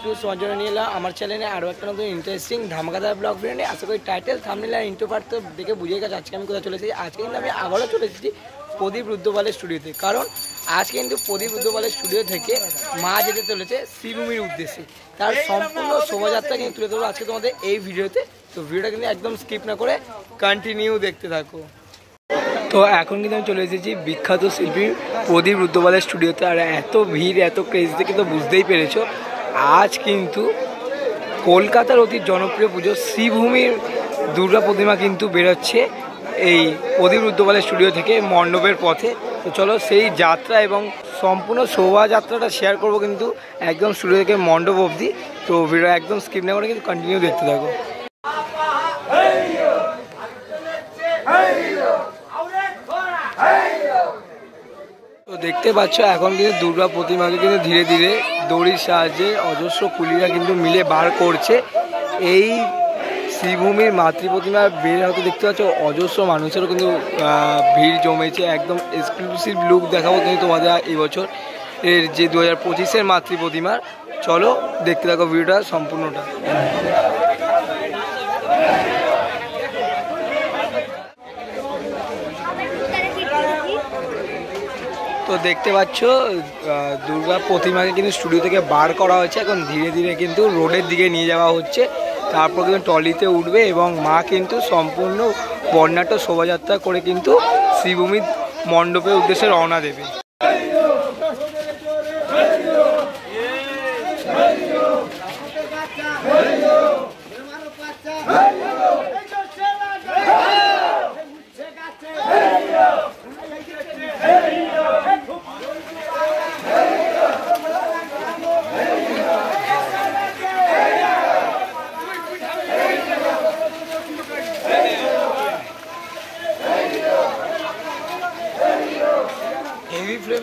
একটু সঞ্জনা নিয়ে এলাম আমার চ্যানেলে আরও একটা নতুন ইন্টারেস্টিং ধামাকাদার ব্লগ ভিডিও নিয়ে। আশা করি টাইটেল থাম্বনেল আর ইন্ট্রো পার্ট তো দেখে বুঝে গেছে আজকে আমি কোথায় চলে এসেছি। আজকে কিন্তু আমি আবারও চলে এসেছি প্রদীপ রুদ্রপালের স্টুডিওতে, কারণ আজকে কিন্তু প্রদীপ রুদ্রপালের স্টুডিও থেকে মা যেতে চলেছে শ্রীভূমির উদ্দেশ্যে। তার সম্পূর্ণ শোভাযাত্রা কিন্তু তুলে ধরবো আজকে তোমাদের এই ভিডিওতে। তো ভিডিওটা কিন্তু একদম স্কিপ না করে কন্টিনিউ দেখতে থাকো। তো এখন কিন্তু আমি চলে এসেছি বিখ্যাত শিল্পী প্রদীপ রুদ্রপালের স্টুডিওতে। আর এত ভিড় এত ক্রেজ দেখে তো বুঝতেই পেরেছো, আজ কিন্তু কলকাতার অতি জনপ্রিয় পুজো শ্রীভূমির দুর্গা প্রতিমা কিন্তু বেরোচ্ছে এই প্রদীপ রুদ্রপালের স্টুডিও থেকে মণ্ডপের পথে। তো চলো সেই যাত্রা এবং সম্পূর্ণ শোভাযাত্রাটা শেয়ার করবো কিন্তু একদম স্টুডিও থেকে মণ্ডপ অবধি। তো ভিডিও একদম স্কিপ না করে কিন্তু কন্টিনিউ দেখতে থাকো। তো দেখতে পাচ্ছ এখন কিন্তু দুর্গা প্রতিমাকে কিন্তু ধীরে ধীরে দড়ির সাহায্যে অজস্র কুলিরা কিন্তু মিলে বার করছে। এই শ্রীভূমির মাতৃ প্রতিমা বের হতে দেখতে পাচ্ছ অজস্র মানুষেরও কিন্তু ভিড় জমেছে। একদম এক্সক্লুসিভ লুক দেখাবো কিন্তু তোমাদের এই বছর এর যে 2025-এর মাতৃ প্রতিমার। চলো দেখতে থাকো ভিডিওটা সম্পূর্ণটা। তো দেখতে পাচ্ছ দুর্গা প্রতিমাকে কিন্তু স্টুডিও থেকে বার করা হচ্ছে। এখন ধীরে ধীরে কিন্তু রোডের দিকে নিয়ে যাওয়া হচ্ছে, তারপর কিন্তু ট্রলিতে উঠবে এবং মা কিন্তু সম্পূর্ণ বর্ণাঢ্য শোভাযাত্রা করে কিন্তু শ্রীভূমির মণ্ডপের উদ্দেশ্যে রওনা দেবে। হেভি ফ্লেম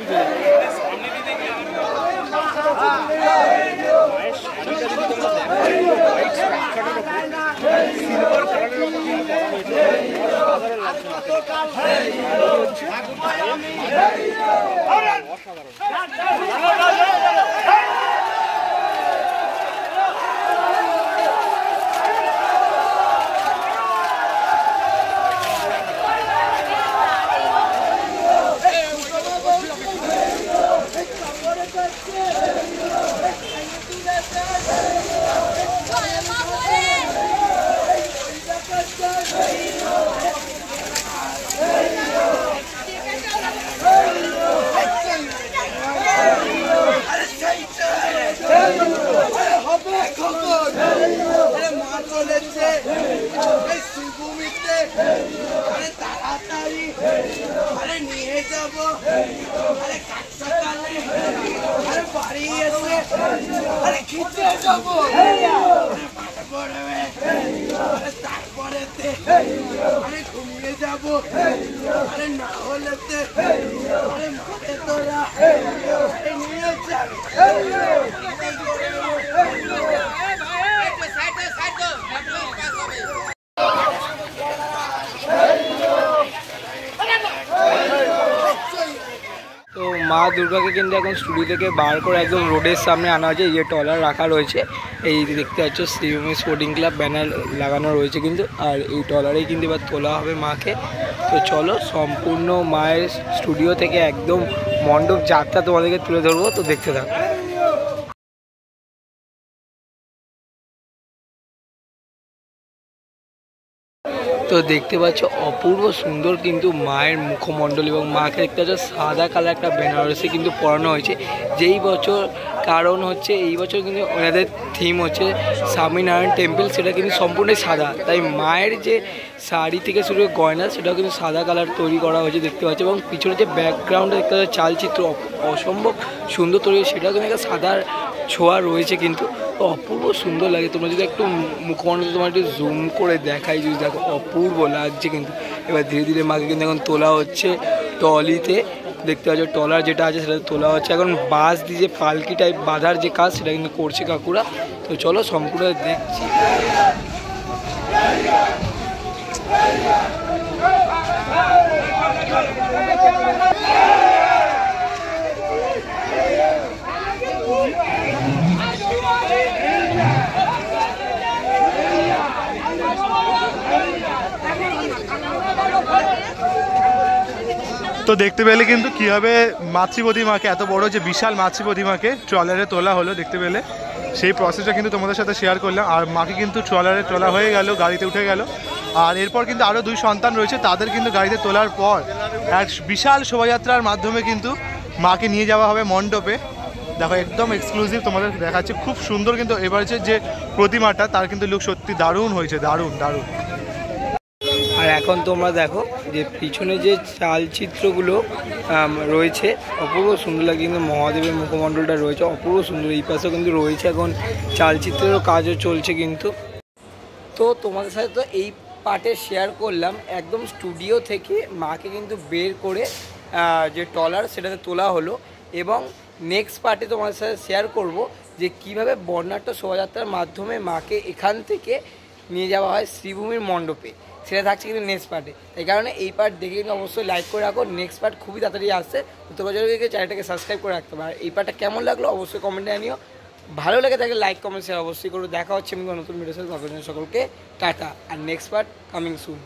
ঘুমিয়ে যাবো না হলে তোরা নিয়ে যাবে। তো মা দুর্গাকে কিন্তু এখন স্টুডিও থেকে বার করে একদম রোডের সামনে আনা হয়েছে। এই ট্রলার রাখা রয়েছে, এই দেখতে পাচ্ছ শ্রীভূমি স্পোর্টিং ক্লাব ব্যানার লাগানো রয়েছে কিন্তু। আর এই ট্রলারেই কিন্তু এবার তোলা হবে মাকে। তো চলো সম্পূর্ণ মায়ের স্টুডিও থেকে একদম মণ্ডপ যাত্রা তোমাদেরকে তুলে ধরবো, তো দেখতে থাকো। তো দেখতে পাচ্ছ অপূর্ব সুন্দর কিন্তু মায়ের মুখমণ্ডল এবং মাকে দেখতে পাচ্ছ সাদা কালার একটা বেনারসি কিন্তু পরানো হয়েছে যেই বছর। কারণ হচ্ছে এই বছর কিন্তু ওনাদের থিম হচ্ছে স্বামীনারায়ণ টেম্পল, সেটা কিন্তু সম্পূর্ণই সাদা। তাই মায়ের যে শাড়ি থেকে শুরু করে গয়না সেটাও কিন্তু সাদা কালার তৈরি করা হয়েছে দেখতে পাচ্ছ। এবং পিছনে যে ব্যাকগ্রাউন্ডে দেখতে পাচ্ছ চালচিত্র অসম্ভব সুন্দর তৈরি, সেটাও কিন্তু একটা সাদার ছোঁয়া রয়েছে কিন্তু অপূর্ব সুন্দর লাগে। তোমরা যদি একটু মুখমণ্ডল তোমার একটু জুম করে দেখাই, যদি দেখো অপূর্ব লাগছে কিন্তু। এবার ধীরে ধীরে মাকে কিন্তু এখন তোলা হচ্ছে ট্রলিতে। দেখতে পাচ্ছ ট্রলার যেটা আছে সেটা তোলা হচ্ছে। এখন বাঁশ দিয়ে যে পালকি টাইপ বাঁধার যে কাজ সেটা কিন্তু করছে কাকুরা। তো চলো সম্পূর্ণ দেখছি। তো দেখতে পেলে কিন্তু কীভাবে মাতৃ প্রতিমাকে, এত বড় যে বিশাল মাতৃ প্রতিমাকে ট্রলারে তোলা হলো, দেখতে পেলে সেই প্রসেসটা কিন্তু তোমাদের সাথে শেয়ার করলাম। আর মাকে কিন্তু ট্রলারে তোলা হয়ে গেল, গাড়িতে উঠে গেল। আর এরপর কিন্তু আরও 2 সন্তান রয়েছে, তাদের কিন্তু গাড়িতে তোলার পর এক বিশাল শোভাযাত্রার মাধ্যমে কিন্তু মাকে নিয়ে যাওয়া হবে মণ্ডপে। দেখো একদম এক্সক্লুসিভ তোমাদের দেখাচ্ছে, খুব সুন্দর কিন্তু এবার যে প্রতিমাটা তার কিন্তু লুক সত্যি দারুণ হয়েছে, দারুণ দারুণ। আর এখন তোমরা দেখো যে পিছনে যে চালচিত্রগুলো রয়েছে অপূর্ব সুন্দর লাগে, কিন্তু মহাদেবের মুখমণ্ডলটা রয়েছে অপূর্ব সুন্দর। এই পাশেও কিন্তু রয়েছে এখন চালচিত্রেরও কাজও চলছে কিন্তু। তো তোমাদের সাথে তো এই পার্টে শেয়ার করলাম একদম স্টুডিও থেকে মাকে কিন্তু বের করে যে ট্রলার সেটাতে তোলা হলো, এবং নেক্সট পার্টে তোমাদের সাথে শেয়ার করব যে কিভাবে বর্ণাঢ্য শোভাযাত্রার মাধ্যমে মাকে এখান থেকে নিয়ে যাওয়া হয় শ্রীভূমির মণ্ডপে। সেটা থাকছে কিন্তু নেক্সট পার্টে। এই কারণে এই পার্ট দেখে কিন্তু অবশ্যই লাইক করে রাখো, নেক্সট পার্ট খুবই তাড়াতাড়ি আসছে। তোমরা যদি চ্যানেলটাকে সাবস্ক্রাইব করে রাখতে পারো। এই পার্টটা কেমন লাগলো অবশ্যই কমেন্টে জানিও, ভালো লাগে থাকলে লাইক কমেন্ট শেয়ার অবশ্যই করো। দেখা হচ্ছে আমি নতুন ভিডিওর সাথে, সকলকে টাটা, আর নেক্সট পার্ট কামিং সুন।